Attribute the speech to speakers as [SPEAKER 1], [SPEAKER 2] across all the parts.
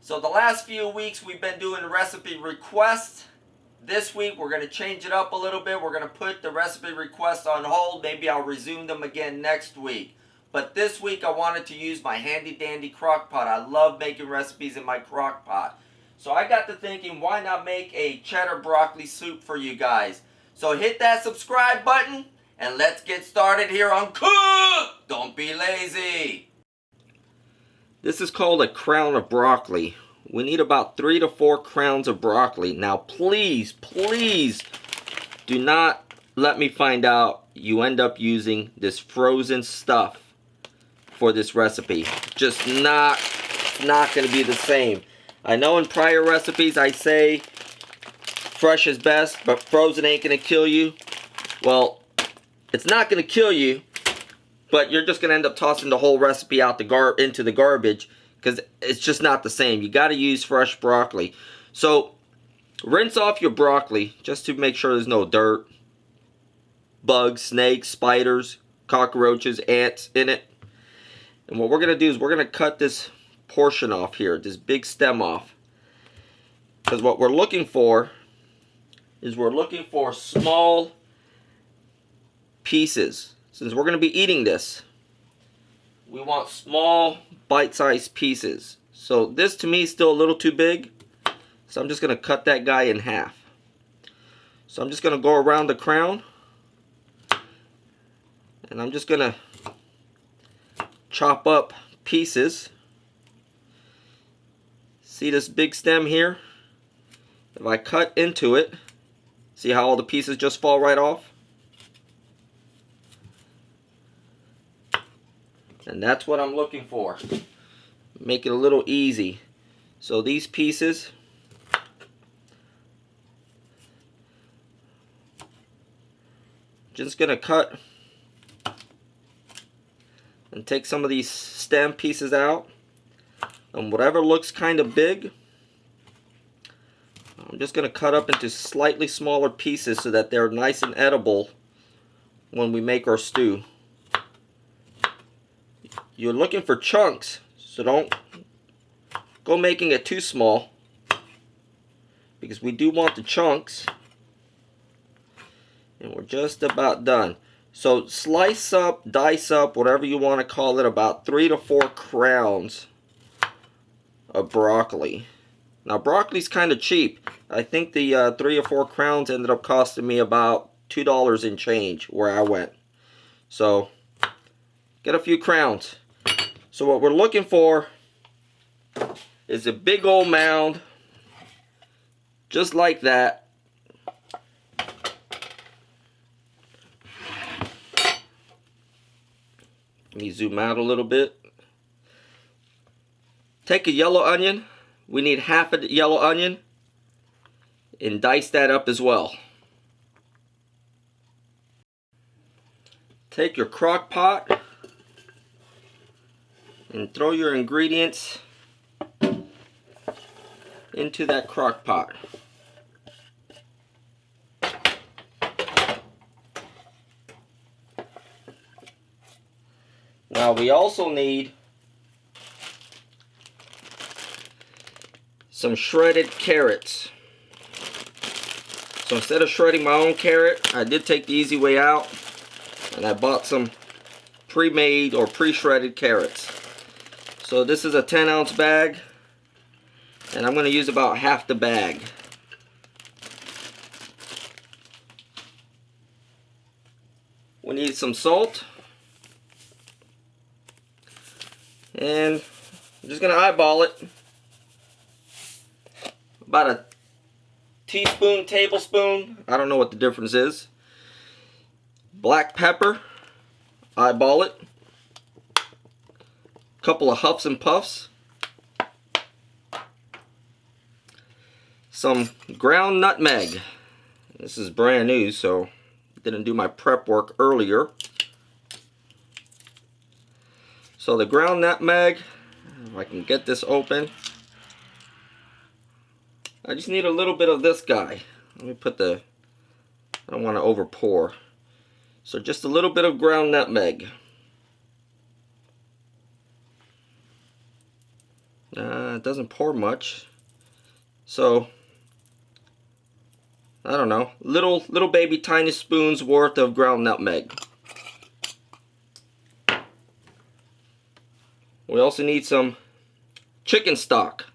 [SPEAKER 1] So the last few weeks we've been doing recipe requests. This week we're going to change it up a little bit. We're going to put the recipe requests on hold. Maybe I'll resume them again next week. But this week I wanted to use my handy dandy crock pot. I love making recipes in my crock pot. So I got to thinking, why not make a cheddar broccoli soup for you guys? So hit that subscribe button and let's get started here on Cook! Don't be lazy. This is called a crown of broccoli. We need about 3 to 4 crowns of broccoli. Now please, please do not let me find out you end up using this frozen stuff for this recipe. Just not going to be the same. I know in prior recipes I say fresh is best, but frozen ain't going to kill you. Well, it's not going to kill you, but you're just going to end up tossing the whole recipe out into the garbage because it's just not the same. You got to use fresh broccoli. So rinse off your broccoli just to make sure there's no dirt, bugs, snakes, spiders, cockroaches, ants in it. And what we're going to do is we're going to cut this portion off here, this big stem off. Because what we're looking for is we're looking for small pieces. Since we're going to be eating this, we want small bite-sized pieces. So this to me is still a little too big. So I'm just going to cut that guy in half. So I'm just going to go around the crown. And I'm just going to chop up pieces. See this big stem here? If I cut into it, see how all the pieces just fall right off? And that's what I'm looking for. Make it a little easy. So these pieces, just gonna cut and take some of these stem pieces out. And whatever looks kind of big, I'm just gonna cut up into slightly smaller pieces so that they're nice and edible when we make our stew. You're looking for chunks, so don't go making it too small, because we do want the chunks. And we're just about done. So slice up, dice up, whatever you want to call it, about 3 to 4 crowns of broccoli. Now broccoli's kind of cheap. I think the 3 or 4 crowns ended up costing me about $2 in change where I went. So get a few crowns. So what we're looking for is a big old mound, just like that. Let me zoom out a little bit. Take a yellow onion. We need half a yellow onion. And dice that up as well. Take your crock pot and throw your ingredients into that crock pot. Now we also need some shredded carrots. So instead of shredding my own carrot, I did take the easy way out and I bought some pre-made or pre-shredded carrots. So this is a 10-ounce bag, and I'm going to use about half the bag. We need some salt, and I'm just going to eyeball it. About a teaspoon, tablespoon, I don't know what the difference is. Black pepper, eyeball it. Couple of huffs and puffs, some ground nutmeg. This is brand new, so didn't do my prep work earlier. So the ground nutmeg, if I can get this open, I just need a little bit of this guy. Let me put the, I don't want to over pour. So just a little bit of ground nutmeg. It doesn't pour much. So, I don't know. Little baby tiny spoons worth of ground nutmeg. We also need some chicken stock.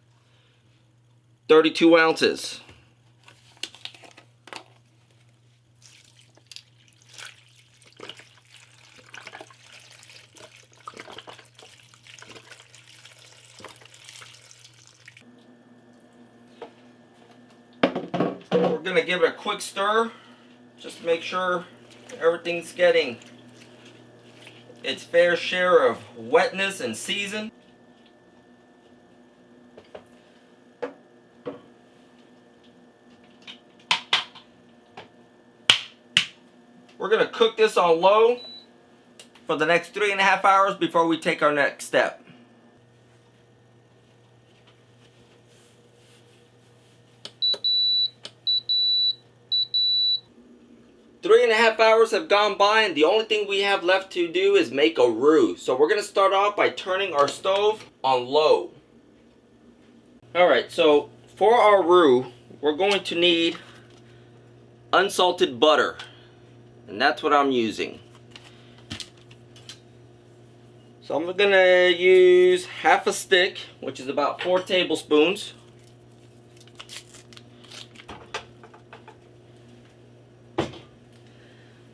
[SPEAKER 1] 32 ounces. We're going to give it a quick stir, just to make sure everything's getting its fair share of wetness and season. We're going to cook this on low for the next 3.5 hours before we take our next step. Three and a half hours have gone by, and the only thing we have left to do is make a roux. So we're going to start off by turning our stove on low. Alright, so for our roux, we're going to need unsalted butter. And that's what I'm using. So I'm going to use half a stick, which is about 4 tablespoons.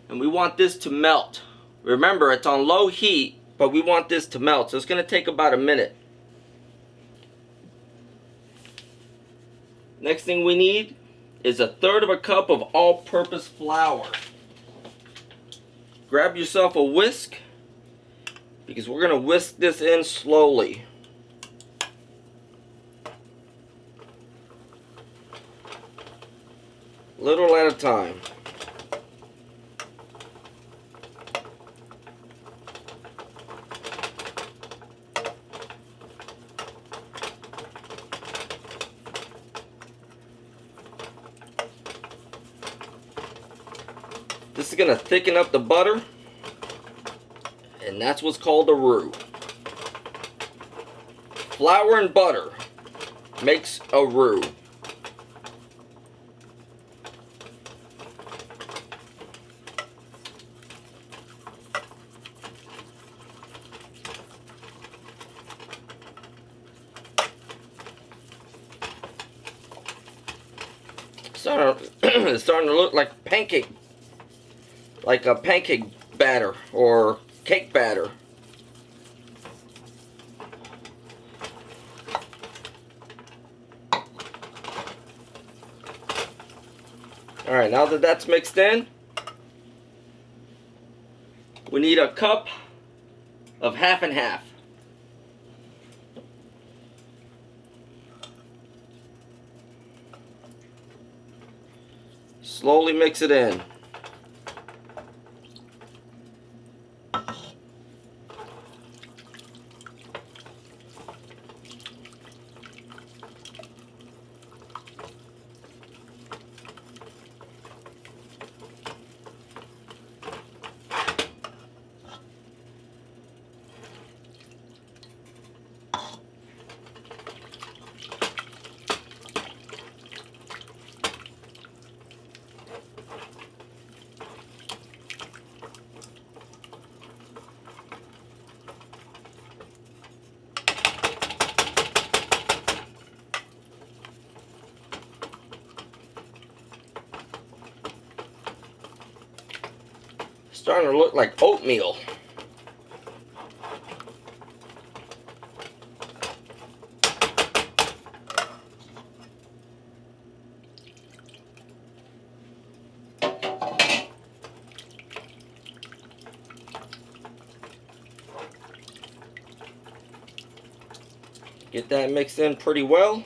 [SPEAKER 1] And we want this to melt. Remember, it's on low heat, but we want this to melt. So it's going to take about a minute. Next thing we need is 1/3 cup of all-purpose flour. Grab yourself a whisk, because we're going to whisk this in slowly. Little at a time. This is going to thicken up the butter, and that's what's called a roux. Flour and butter makes a roux. It's starting to look like a pancake batter or cake batter. Alright, now that that's mixed in, we need a cup of half and half. Slowly mix it in. Starting to look like oatmeal. Get that mixed in pretty well.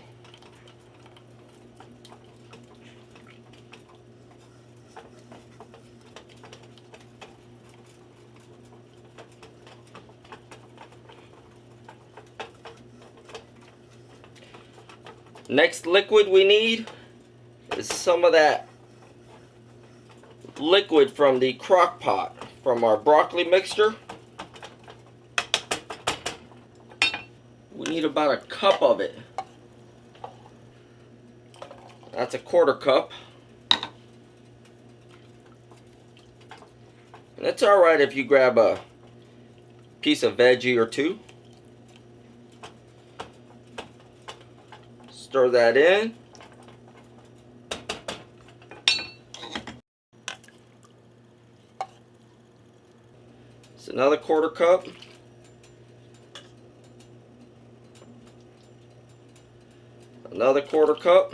[SPEAKER 1] Next liquid we need is some of that liquid from the crock pot from our broccoli mixture. We need about a cup of it. That's a 1/4 cup. And it's alright if you grab a piece of veggie or two. Stir that in. It's another 1/4 cup. Another 1/4 cup.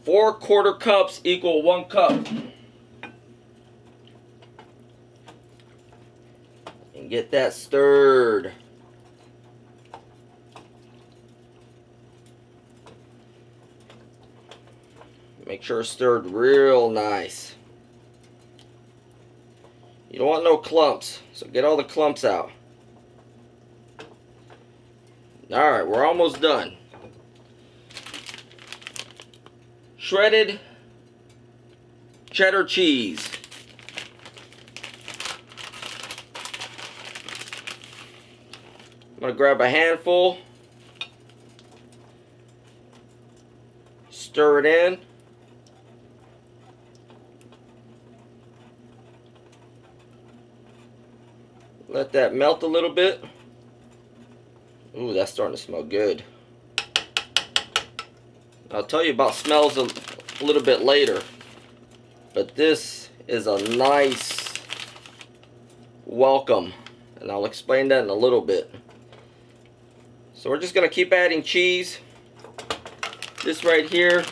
[SPEAKER 1] Four 1/4 cups equal 1 cup. And get that stirred. Make sure it's stirred real nice. You don't want no clumps, so get all the clumps out. Alright, we're almost done. Shredded cheddar cheese. I'm going to grab a handful, stir it in. Let that melt a little bit. Ooh, that's starting to smell good. I'll tell you about smells a little bit later. But this is a nice welcome. And I'll explain that in a little bit. So we're just going to keep adding cheese. This right here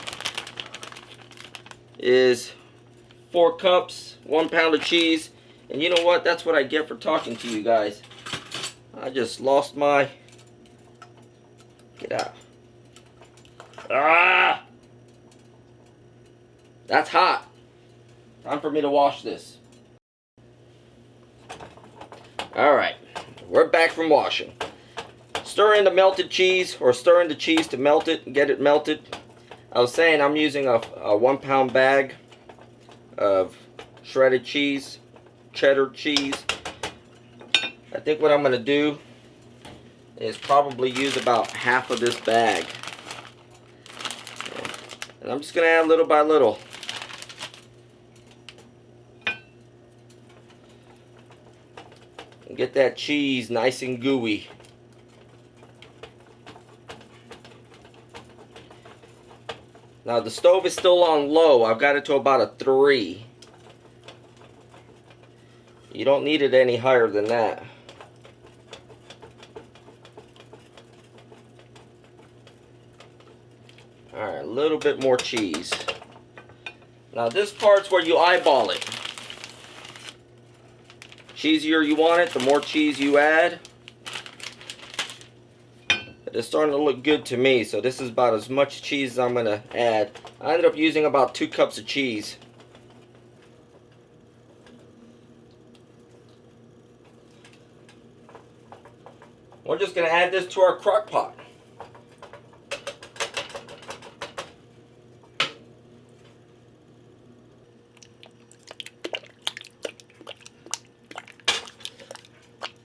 [SPEAKER 1] is 4 cups, 1 pound of cheese. And you know what? That's what I get for talking to you guys. I just lost my... Get out. Ah! That's hot. Time for me to wash this. Alright. We're back from washing. Stir in the melted cheese, or stir in the cheese to melt it and get it melted. I was saying I'm using a 1 pound bag of shredded cheese. Cheddar cheese. I think what I'm going to do is probably use about half of this bag. And I'm just going to add little by little. And get that cheese nice and gooey. Now the stove is still on low. I've got it to about a 3. You don't need it any higher than that. Alright, a little bit more cheese. Now this part's where you eyeball it. Cheesier you want it, the more cheese you add. It's starting to look good to me, so this is about as much cheese as I'm going to add. I ended up using about 2 cups of cheese. We're just going to add this to our crock pot.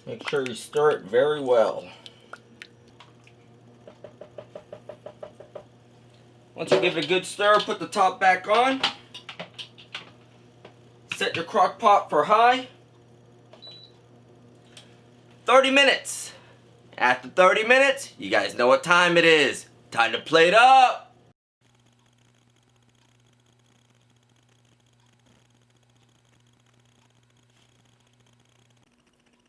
[SPEAKER 1] Make sure you stir it very well. Once you give it a good stir, put the top back on. Set your crock pot for high. 30 minutes. After 30 minutes, you guys know what time it is. Time to plate up.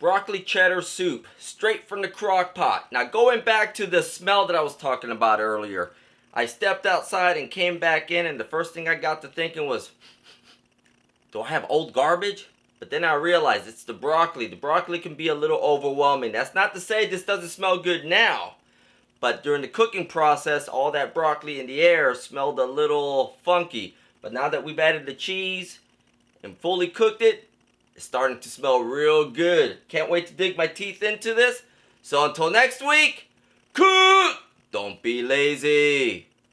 [SPEAKER 1] Broccoli cheddar soup, straight from the crock pot. Now going back to the smell that I was talking about earlier. I stepped outside and came back in, and the first thing I got to thinking was, do I have old garbage? But then I realized it's the broccoli. The broccoli can be a little overwhelming. That's not to say this doesn't smell good now. But during the cooking process, all that broccoli in the air smelled a little funky. But now that we've added the cheese and fully cooked it, it's starting to smell real good. Can't wait to dig my teeth into this. So until next week, cook! Don't be lazy.